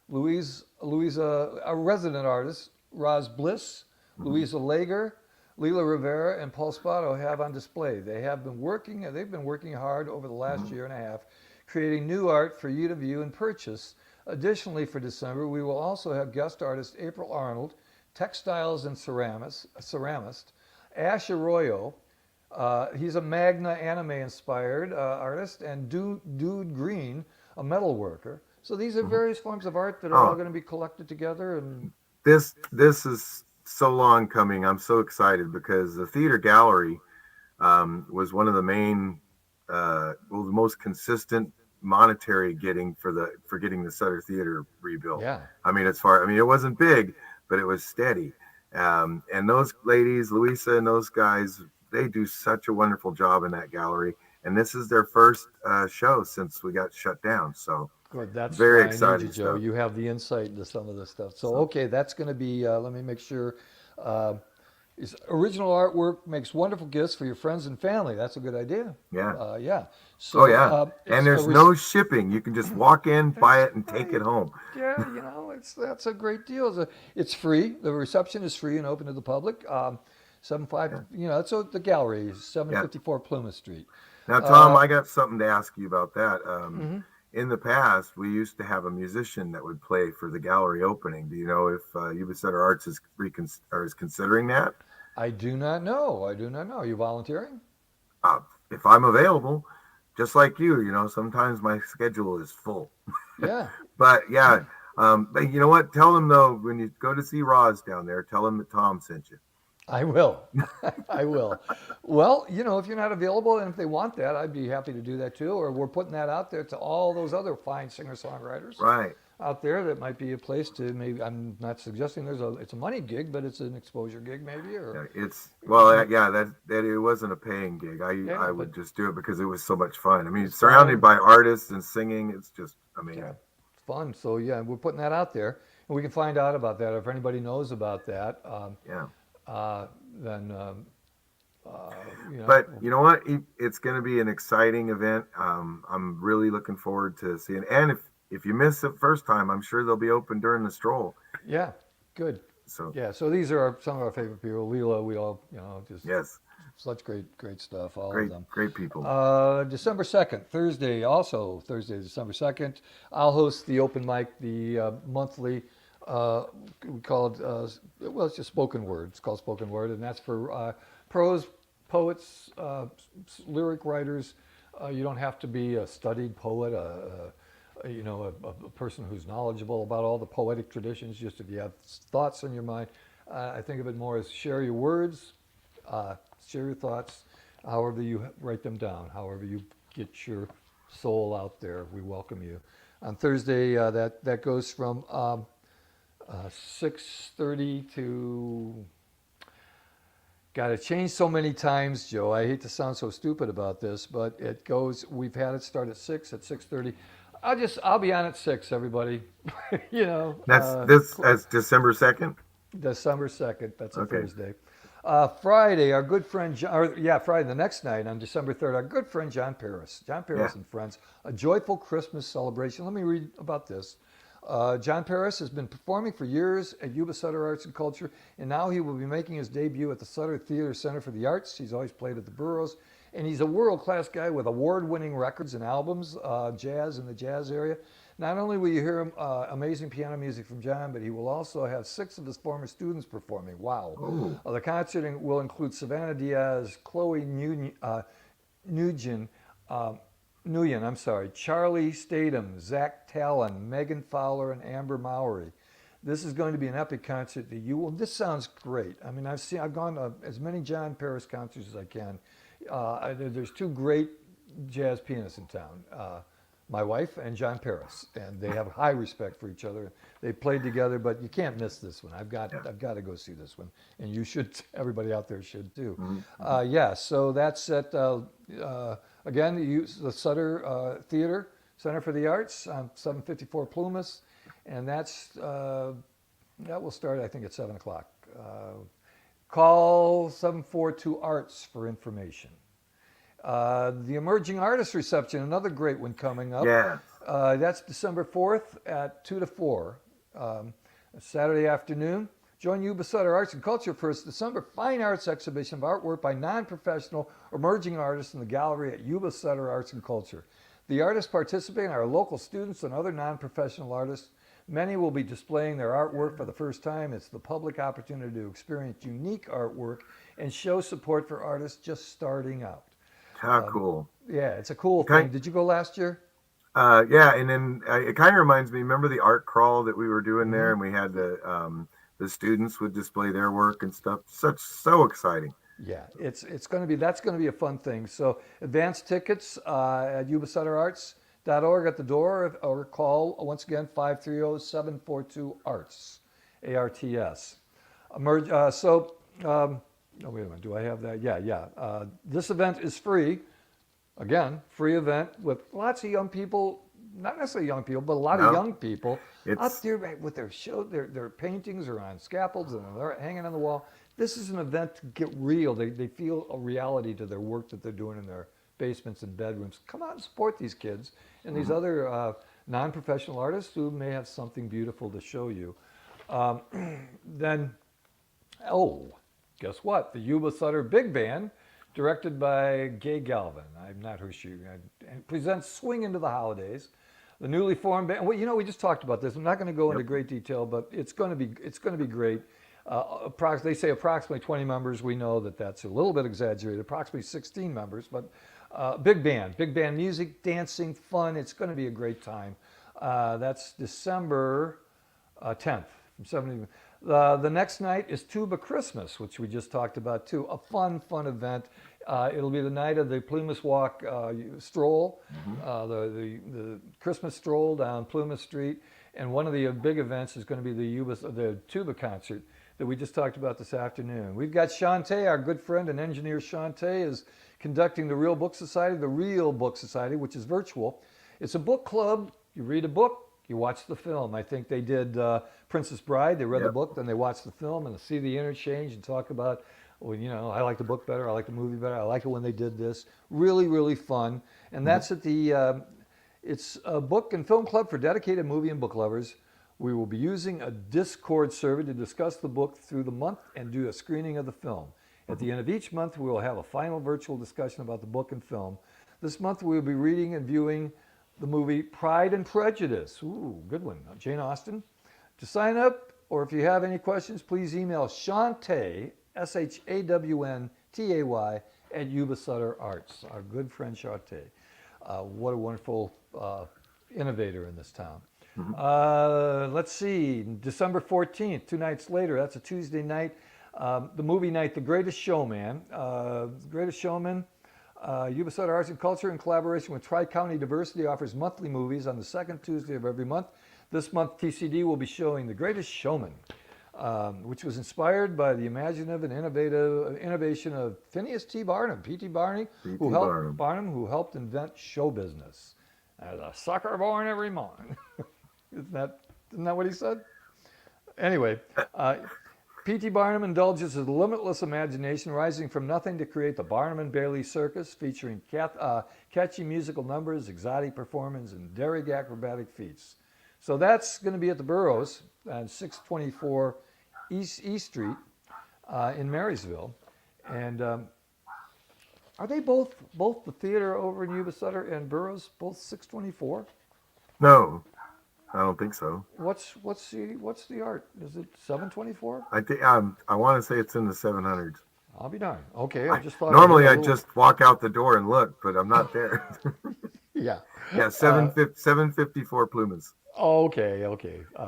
Louisa Lager, Leela Rivera, and Paul Spotto have on display. They've been working hard over the last year and a half, creating new art for you to view and purchase. Additionally, for December, we will also have guest artist April Arnold, textiles and ceramist, Ash Arroyo. He's a Magna anime-inspired artist, and Dude Green, a metal worker. So these are various forms of art that are all going to be collected together. And this is so long coming. I'm so excited because the theater gallery was one of the main, the most consistent monetary getting for getting the Sutter Theater rebuilt. Yeah. I mean, it wasn't big, but it was steady. And those ladies, Louisa and those guys, they do such a wonderful job in that gallery. and this is their first show since we got shut down. So Good. That's very why I need you, exciting Joe. stuff. You have the insight into some of this stuff. So, So, okay, that's going to be, let me make sure. Uh, is original artwork makes wonderful gifts for your friends and family. That's a good idea. yeah. Yeah. Oh So, yeah. And it's a there's no shipping. You can just walk in, buy that's it, and take right. it home. Yeah, that's a great deal. It's free. The reception is free and open to the public. 75, Yeah. that's the gallery, Yeah. 754 Plymouth Street. Now, Tom, Uh, I got something to ask you about that. mhm. In the past, we used to have a musician that would play for the gallery opening. Do you know if YubaSutter Arts is considering that? I do not know. I do not know. Are you volunteering? Uh, if I'm available, just like you, sometimes my schedule is full. Yeah. But yeah, but you know what? Tell them though, when you go to see Roz down there, tell them that Tom sent you. I will. I will. Well, if you're not available and if they want that, I'd be happy to do that too. Or we're putting that out there to all those other fine singer-songwriters Right. out there that might be a place to maybe. I'm not suggesting it's a money gig, but it's an exposure gig maybe. Or Yeah, that it wasn't a paying gig. I yeah, would but just do it because it was so much fun. I mean, it's surrounded fun. by artists and singing, it's just amazing. Yeah, it's fun. So yeah, we're putting that out there, and we can find out about that if anybody knows about that. Yeah. Then But you know what? It's going to be an exciting event. I'm really looking forward to seeing. And if you miss it first time, I'm sure they'll be open during the stroll. yeah, good. So Yeah, so these are some of our favorite people. We all just yes, such great stuff. All of great them. great people. December 2nd, Thursday, December 2nd. I'll host the open mic, the monthly. We call it it's just spoken word. It's called spoken word, and that's for prose poets, lyric writers. You don't have to be a studied poet, a person who's knowledgeable about all the poetic traditions. Just if you have thoughts in your mind, I think of it more as share your words, share your thoughts, however you write them down, however you get your soul out there. We welcome you. On Thursday, that goes from 6:30 to. Got it changed so many times, Joe. I hate to sound so stupid about this, but it goes. We've had it start at 6:30. I'll be on at 6. Everybody, That's December 2nd. December 2nd. That's a Okay. Thursday. Friday, our good friend Friday the next night on December 3rd, our good friend John Paris Yeah. and friends, a joyful Christmas celebration. Let me read about this. John Paris has been performing for years at Yuba-Sutter Arts and Culture, and now he will be making his debut at the Sutter Theater Center for the Arts. He's always played at the Burroughs, and he's a world-class guy with award-winning records and albums, jazz in the jazz area. Not only will you hear amazing piano music from John, but he will also have 6 of his former students performing. Wow. Ooh. The concert will include Savannah Diaz, Chloe Nguyen, Charlie Statham, Zach Talon, Megan Fowler, and Amber Mowry. This is going to be an epic concert that you will. This sounds great. I mean, I've gone to as many John Paris concerts as I can. There's 2 great jazz pianists in town. My wife and John Paris, and they have high respect for each other. They played together, but you can't miss this one. I've got to go see this one, and you should. Everybody out there should too. Mm-hmm. So that's at again the Sutter Theater Center for the Arts on 754 Plymouth, and that will start I think at 7:00. Call 742 Arts for information. The Emerging Artist Reception, another great one coming up. Yeah. That's December 4th at 2 to 4, Saturday afternoon. Join YubaSutter Arts and Culture for its December Fine Arts exhibition of artwork by non-professional emerging artists in the gallery at YubaSutter Arts and Culture. The artists participating are local students and other non-professional artists. Many will be displaying their artwork for the first time. It's the public opportunity to experience unique artwork and show support for artists just starting out. How cool. Yeah, it's a cool Okay. thing. Did you go last year? Yeah, and then it kind of reminds me. Remember the art crawl that we were doing there, and we had the students would display their work and stuff. So exciting. Yeah, that's going to be a fun thing. So advance tickets at YubaSutterArts.org at the door, or call once again 530-742-ARTS, ARTS. Oh, wait a minute. Do I have that? Yeah. This event is free. Again, free event with lots of young people, not necessarily young people, but a lot of young people up there with their show, their paintings are on scaffolds and they're hanging on the wall. This is an event to get real. They feel a reality to their work that they're doing in their basements and bedrooms. Come out and support these kids and these other non-professional artists who may have something beautiful to show you. Then, guess what? The Yuba-Sutter Big Band, directed by J Galvin. I'm not who she presents Swing into the Holidays. The newly formed band. Well, we just talked about this. I'm not going to go into great detail, but it's going to be great. They say approximately 20 members. We know that that's a little bit exaggerated. Approximately 16 members, but big band music, dancing, fun. It's going to be a great time. That's December 10th from 7 to the next night is Tuba Christmas, which we just talked about too. A fun event. It'll be the night of the Plymouth Walk stroll, the Christmas stroll down Plymouth Street. And one of the big events is going to be the tuba concert that we just talked about this afternoon. We've got Shantae, our good friend and engineer Shantae, is conducting the Real Book Society, which is virtual. It's a book club. You read a book, you watch the film. I think they did Princess Bride. They read the book, then they watched the film and see the interchange and talk about, I like the book better, I like the movie better, I like it when they did this. Really, really fun. And that's at the, it's a book and film club for dedicated movie and book lovers. We will be using a Discord server to discuss the book through the month and do a screening of the film. At the end of each month, we will have a final virtual discussion about the book and film. This month, we will be reading and viewing the movie Pride and Prejudice. Ooh, good one. Jane Austen. To sign up, or if you have any questions, please email Shantae, SHAWNTAY, at YubaSutterArts. Our good friend Shantae. What a wonderful innovator in this town. Let's see, December 14th, 2 nights later, that's a Tuesday night, the movie night, The Greatest Showman. YubaSutterArts&Culture, in collaboration with Tri-County Diversity, offers monthly movies on the second Tuesday of every month. This month, TCD will be showing The Greatest Showman, which was inspired by the imaginative and innovation of Phineas T. Barnum, P.T. Barnum, who helped invent show business. As a sucker born every morning. Isn't that what he said? Anyway, P.T. Barnum indulges his limitless imagination, rising from nothing to create the Barnum and Bailey Circus, featuring catchy musical numbers, exotic performance, and daring acrobatic feats. So that's going to be at the Burroughs on 624 East Street in Marysville. And are they both the theater over in Yuba-Sutter and Burroughs, both 624? No, I don't think so. What's the art? Is it 724? I think I want to say it's in the 700s. I'll be darned. Okay, I just thought. Normally, I just walk out the door and look, but I'm not there. Yeah. 754 Plumas. Okay.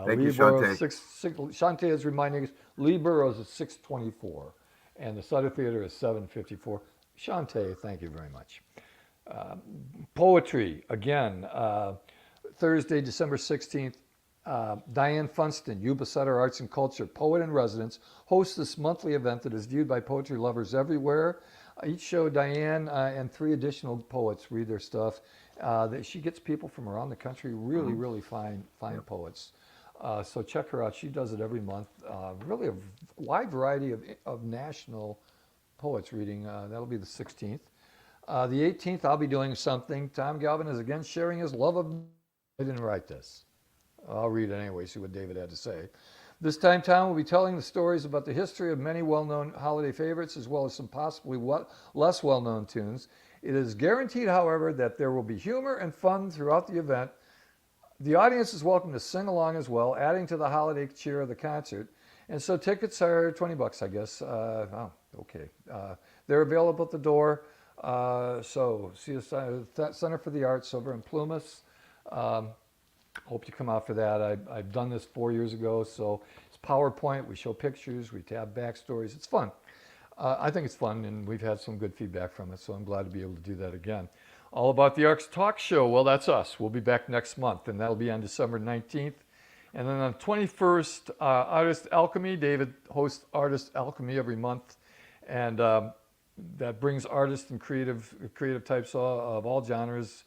Thank Lee you, Burroughs, Shantae. Shantae is reminding us. Lee Burroughs is 624, and the Sutter Theater is 754. Shantae, thank you very much. Poetry, again, Thursday, December 16th. Diane Funston, Yuba-Sutter Arts and Culture, poet in residence, hosts this monthly event that is viewed by poetry lovers everywhere. Each show, Diane and 3 additional poets read their stuff. She gets people from around the country, really fine poets. So check her out. She does it every month. Really a wide variety of national poets reading. That'll be the 16th. The 18th, I'll be doing something. Tom Galvin is again sharing his love of... I didn't write this. I'll read it anyway, see what David had to say. This time, Tom will be telling the stories about the history of many well-known holiday favorites, as well as some possibly less well-known tunes. It is guaranteed, however, that there will be humor and fun throughout the event. The audience is welcome to sing along as well, adding to the holiday cheer of the concert. And so tickets are $20, I guess. Okay. They're available at the door. So see us at Center for the Arts over in Plumas. Hope you come out for that. I've done this 4 years ago, so it's PowerPoint. We show pictures. We have backstories. It's fun. I think it's fun, and we've had some good feedback from it, so I'm glad to be able to do that again. All About the Arts Talk Show. Well, that's us. We'll be back next month, and that'll be on December 19th. And then on the 21st, Artist Alchemy. David hosts Artist Alchemy every month. And that brings artists and creative types of all genres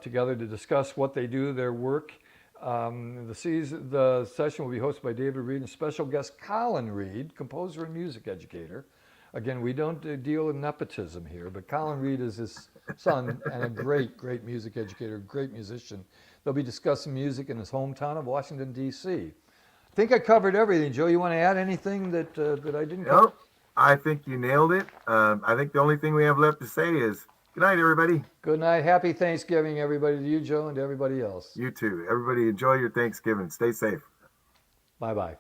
together to discuss what they do, their work. The session will be hosted by David Reed and special guest Colin Reed, composer and music educator. Again, we don't deal in nepotism here, but Colin Reed is his son and a great music educator, great musician. They'll be discussing music in his hometown of Washington, D.C. I think I covered everything. Joe, you want to add anything that I didn't cover? Nope, I think you nailed it. I think the only thing we have left to say is good night, everybody. Good night. Happy Thanksgiving, everybody, to you, Joe, and to everybody else. You too. Everybody enjoy your Thanksgiving. Stay safe. Bye-bye.